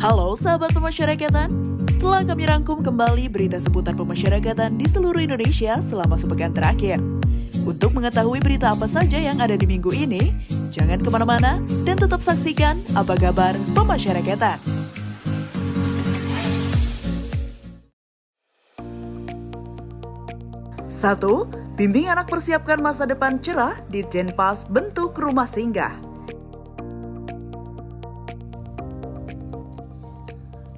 Halo sahabat pemasyarakatan, telah kami rangkum kembali berita seputar pemasyarakatan di seluruh Indonesia selama sepekan terakhir. Untuk mengetahui berita apa saja yang ada di minggu ini, jangan kemana-mana dan tetap saksikan Apa Kabar Pemasyarakatan. Satu, bimbing anak persiapkan masa depan cerah di Jenpas bentuk rumah singgah.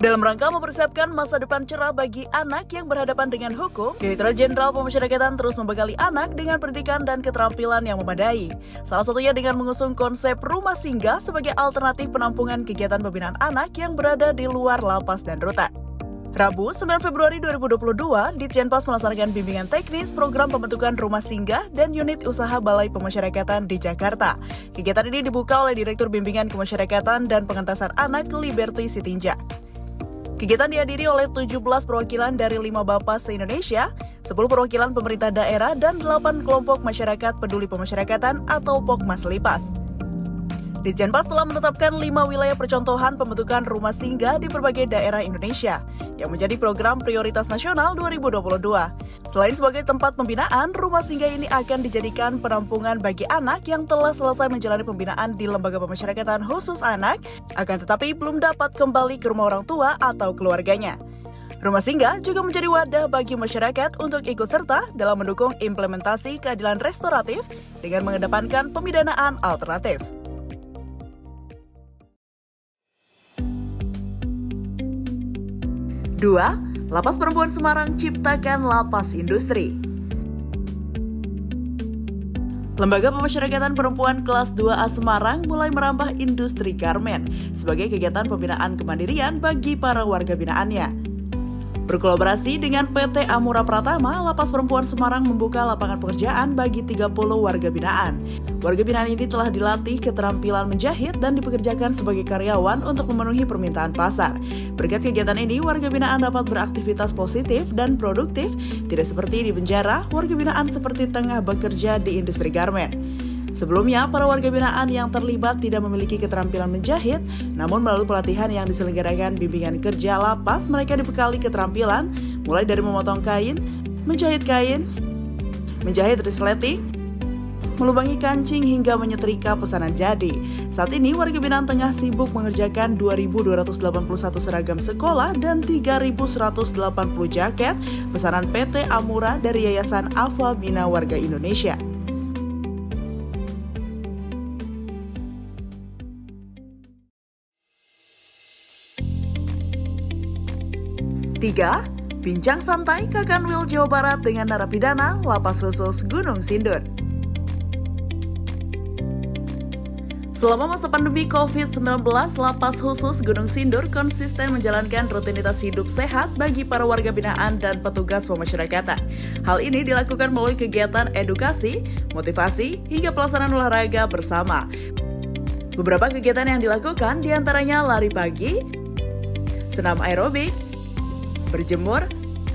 Dalam rangka mempersiapkan masa depan cerah bagi anak yang berhadapan dengan hukum, Direktorat Jenderal Pemasyarakatan terus membekali anak dengan pendidikan dan keterampilan yang memadai. Salah satunya dengan mengusung konsep rumah singgah sebagai alternatif penampungan kegiatan pembinaan anak yang berada di luar lapas dan rutan. Rabu, 9 Februari 2022, Ditjenpas melaksanakan bimbingan teknis program pembentukan rumah singgah dan unit usaha Balai Pemasyarakatan di Jakarta. Kegiatan ini dibuka oleh Direktur Bimbingan Kemasyarakatan dan Pengentasan Anak Liberty Sitinja. Kegiatan dihadiri oleh 17 perwakilan dari 5 Bapas se-Indonesia, 10 perwakilan pemerintah daerah, dan 8 kelompok masyarakat peduli pemasyarakatan atau Pokmas Lipas. Ditjenpas telah menetapkan 5 wilayah percontohan pembentukan rumah singgah di berbagai daerah Indonesia yang menjadi program prioritas nasional 2022. Selain sebagai tempat pembinaan, rumah singgah ini akan dijadikan penampungan bagi anak yang telah selesai menjalani pembinaan di lembaga pemasyarakatan khusus anak, akan tetapi belum dapat kembali ke rumah orang tua atau keluarganya. Rumah singgah juga menjadi wadah bagi masyarakat untuk ikut serta dalam mendukung implementasi keadilan restoratif dengan mengedepankan pemidanaan alternatif. 2. Lapas Perempuan Semarang ciptakan lapas industri. Lembaga Pemasyarakatan Perempuan Kelas 2A Semarang mulai merambah industri garmen sebagai kegiatan pembinaan kemandirian bagi para warga binaannya. Berkolaborasi dengan PT Amura Pratama, Lapas Perempuan Semarang membuka lapangan pekerjaan bagi 30 warga binaan. Warga binaan ini telah dilatih keterampilan menjahit dan dipekerjakan sebagai karyawan untuk memenuhi permintaan pasar. Berkat kegiatan ini, warga binaan dapat beraktivitas positif dan produktif, tidak seperti di penjara, warga binaan seperti tengah bekerja di industri garmen. Sebelumnya, para warga binaan yang terlibat tidak memiliki keterampilan menjahit, namun melalui pelatihan yang diselenggarakan bimbingan kerja lapas, mereka dibekali keterampilan mulai dari memotong kain, menjahit resleting, melubangi kancing hingga menyetrika pesanan jadi. Saat ini, warga binaan tengah sibuk mengerjakan 2.281 seragam sekolah dan 3.180 jaket pesanan PT Amura dari Yayasan Alfa Bina Warga Indonesia. 3. Bincang santai Kakanwil Jawa Barat dengan narapidana Lapas Khusus Gunung Sindur. Selama masa pandemi COVID-19, Lapas Khusus Gunung Sindur konsisten menjalankan rutinitas hidup sehat bagi para warga binaan dan petugas pemasyarakatan. Hal ini dilakukan melalui kegiatan edukasi, motivasi, hingga pelaksanaan olahraga bersama. Beberapa kegiatan yang dilakukan diantaranya lari pagi, senam aerobik, berjemur,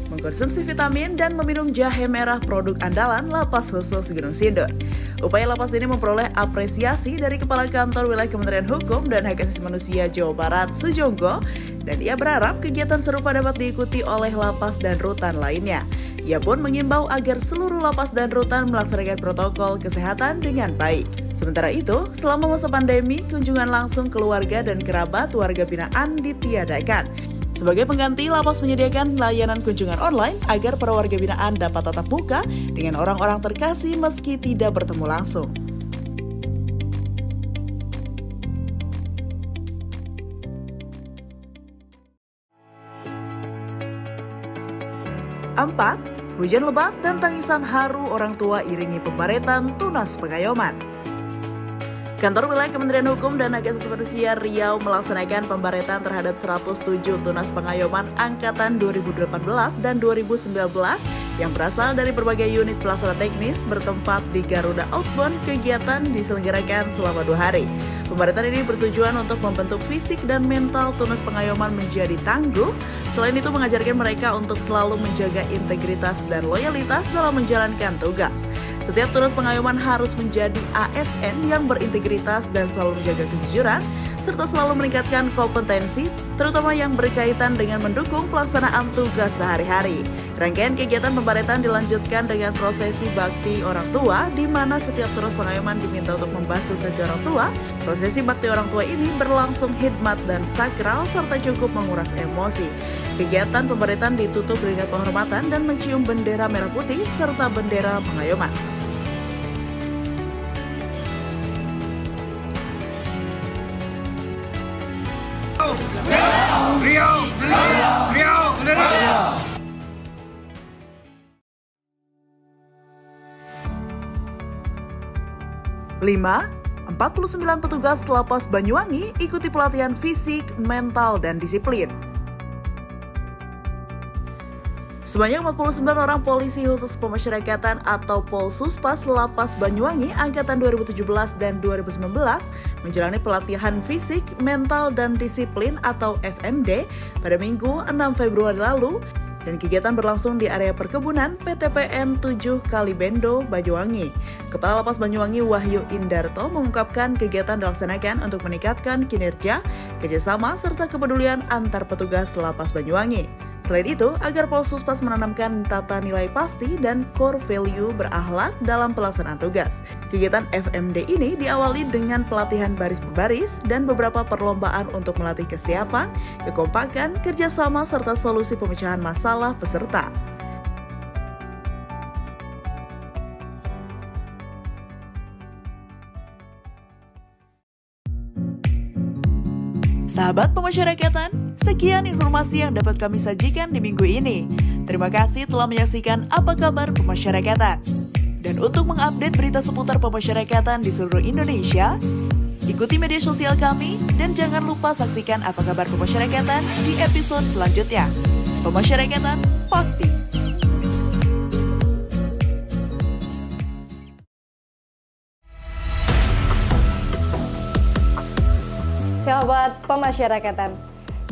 mengkonsumsi vitamin, dan meminum jahe merah produk andalan Lapas Khusus Gunung Sindur. Upaya lapas ini memperoleh apresiasi dari Kepala Kantor Wilayah Kementerian Hukum dan Hak Asasi Manusia Jawa Barat, Sujonggo, dan ia berharap kegiatan serupa dapat diikuti oleh lapas dan rutan lainnya. Ia pun mengimbau agar seluruh lapas dan rutan melaksanakan protokol kesehatan dengan baik. Sementara itu, selama masa pandemi, kunjungan langsung keluarga dan kerabat warga binaan ditiadakan. Sebagai pengganti, lapas menyediakan layanan kunjungan online agar para warga binaan dapat tatap muka dengan orang-orang terkasih meski tidak bertemu langsung. 4. Hujan lebat dan tangisan haru orang tua iringi pembaretan tunas pengayoman. Kantor Wilayah Kementerian Hukum dan Hak Asasi Manusia Riau melaksanakan pembaretan terhadap 107 tunas pengayoman angkatan 2018 dan 2019 yang berasal dari berbagai unit pelaksana teknis bertempat di Garuda Outbound. Kegiatan diselenggarakan selama 2 hari. Pembaretan ini bertujuan untuk membentuk fisik dan mental tunas pengayoman menjadi tangguh. Selain itu, mengajarkan mereka untuk selalu menjaga integritas dan loyalitas dalam menjalankan tugas. Setiap tunas pengayoman harus menjadi ASN yang berintegritas dan selalu menjaga kejujuran, serta selalu meningkatkan kompetensi, terutama yang berkaitan dengan mendukung pelaksanaan tugas sehari-hari. Rangkaian kegiatan pembaretan dilanjutkan dengan prosesi bakti orang tua, di mana setiap terus pengayoman diminta untuk membasuh kaki orang tua. Prosesi bakti orang tua ini berlangsung hikmat dan sakral, serta cukup menguras emosi. Kegiatan pembaretan ditutup dengan penghormatan dan mencium bendera merah putih, serta bendera pengayoman. Riau, Riau, Riau. 49 petugas Lapas Banyuwangi ikuti pelatihan fisik, mental, dan disiplin. Sebanyak 49 orang polisi khusus pemasyarakatan atau Polsuspas Lapas Banyuwangi angkatan 2017 dan 2019 menjalani pelatihan fisik, mental, dan disiplin atau FMD pada Minggu 6 Februari lalu, dan kegiatan berlangsung di area perkebunan PTPN 7 Kalibendo, Banyuwangi. Kepala Lapas Banyuwangi Wahyu Indarto mengungkapkan kegiatan dilaksanakan untuk meningkatkan kinerja, kerjasama, serta kepedulian antar petugas Lapas Banyuwangi. Selain itu, agar Polsuspas menanamkan tata nilai pasti dan core value berakhlak dalam pelaksanaan tugas. Kegiatan FMD ini diawali dengan pelatihan baris berbaris dan beberapa perlombaan untuk melatih kesiapan, kekompakan, kerjasama, serta solusi pemecahan masalah peserta. Sahabat pemasyarakatan, sekian informasi yang dapat kami sajikan di minggu ini. Terima kasih telah menyaksikan Apa Kabar Pemasyarakatan. Dan untuk mengupdate berita seputar pemasyarakatan di seluruh Indonesia, ikuti media sosial kami dan jangan lupa saksikan Apa Kabar Pemasyarakatan di episode selanjutnya. Pemasyarakatan pasti. Sahabat pemasyarakatan,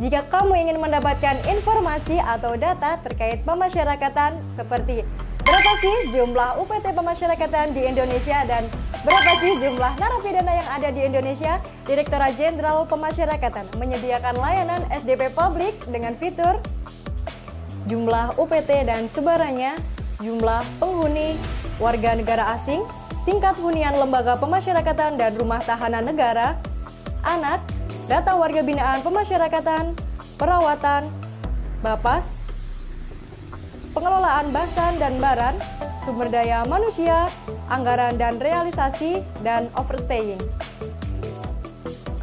jika kamu ingin mendapatkan informasi atau data terkait pemasyarakatan seperti berapa sih jumlah UPT pemasyarakatan di Indonesia dan berapa sih jumlah narapidana yang ada di Indonesia, Direktorat Jenderal Pemasyarakatan menyediakan layanan SDP Publik dengan fitur jumlah UPT dan sebarannya, jumlah penghuni, warga negara asing, tingkat hunian lembaga pemasyarakatan dan rumah tahanan negara, anak, data warga binaan pemasyarakatan, perawatan, Bapas, pengelolaan basan dan baran, sumber daya manusia, anggaran dan realisasi, dan overstaying.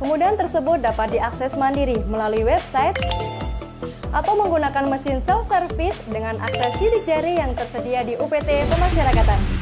Kemudian tersebut dapat diakses mandiri melalui website atau menggunakan mesin self-service dengan akses sidik jari yang tersedia di UPT Pemasyarakatan.